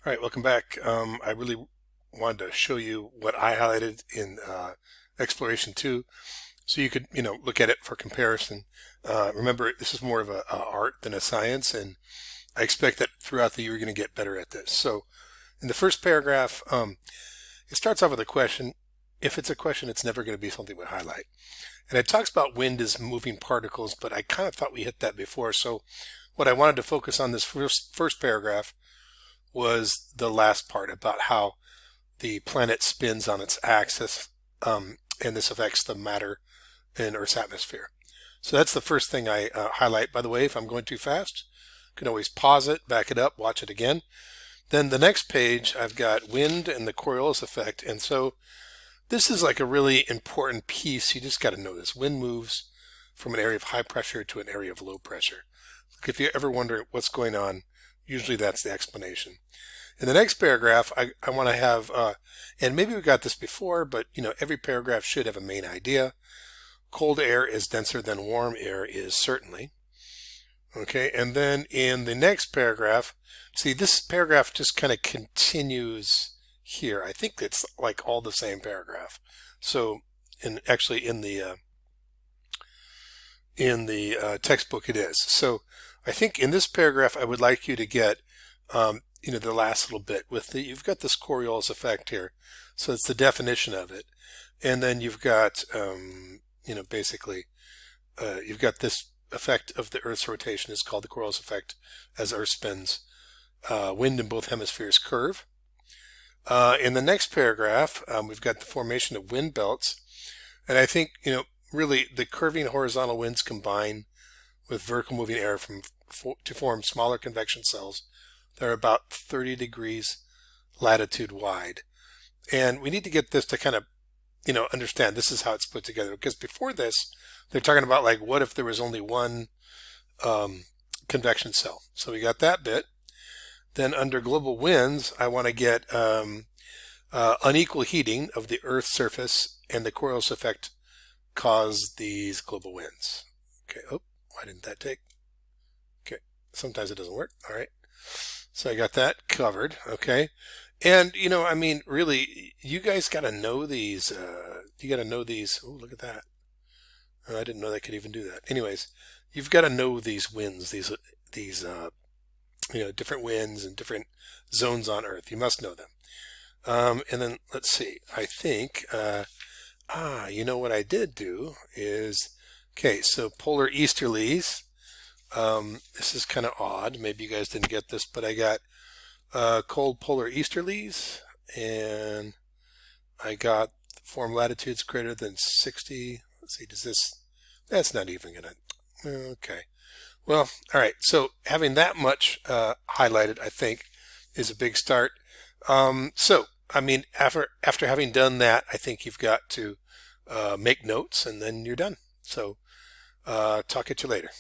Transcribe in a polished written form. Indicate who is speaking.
Speaker 1: All right, welcome back. I really wanted to show you what I highlighted in Exploration 2 so you could, look at it for comparison. Remember, this is more of a art than a science, and I expect that throughout the year you're going to get better at this. So in the first paragraph, it starts off with a question. If it's a question, it's never going to be something we highlight. And it talks about wind as moving particles, but I kind of thought we hit that before. So what I wanted to focus on this first paragraph was the last part about how the planet spins on its axis, and this affects the matter in Earth's atmosphere. So that's the first thing I highlight. By the way, if I'm going too fast, you can always pause it, back it up, watch it again. Then the next page, I've got wind and the Coriolis effect. And so this is like a really important piece. You just got to know this. Wind moves from an area of high pressure to an area of low pressure. If you ever wonder what's going on, usually that's the explanation. In the next paragraph, I want to have, and maybe we got this before, but every paragraph should have a main idea. Cold air is denser than warm air is certainly. Okay, and then in the next paragraph, see, this paragraph just kind of continues here. I think it's like all the same paragraph. So, actually in the textbook it is. So I think in this paragraph I would like you to get the last little bit with you've got this Coriolis effect here. So it's the definition of it. And then you've got basically you've got this effect of the Earth's rotation is called the Coriolis effect as Earth spins. Wind in both hemispheres curve. In the next paragraph, we've got the formation of wind belts. And I think, really the curving horizontal winds combine with vertical moving air to form smaller convection cells that are about 30 degrees latitude wide. And we need to get this to kind of, understand this is how it's put together. Because before this, they're talking about like, what if there was only one convection cell? So we got that bit. Then under global winds, I want to get unequal heating of the Earth's surface, and the Coriolis effect cause these global winds. Okay, oh, why didn't that take? Okay, sometimes it doesn't work. All right, so I got that covered. Okay, and really, you guys got to know these. You got to know these. Oh, look at that. Oh, I didn't know they could even do that. Anyways, you've got to know these winds, these different winds and different zones on Earth. You must know them. And then let's see. I think what I did do is, okay, so polar easterlies. This is kind of odd. Maybe you guys didn't get this, but I got cold polar easterlies, and I got form latitudes greater than 60. Let's see, that's not even gonna, okay. Well, all right, so having that much highlighted, I think, is a big start. After having done that, I think you've got to make notes, and then you're done. So talk at you later.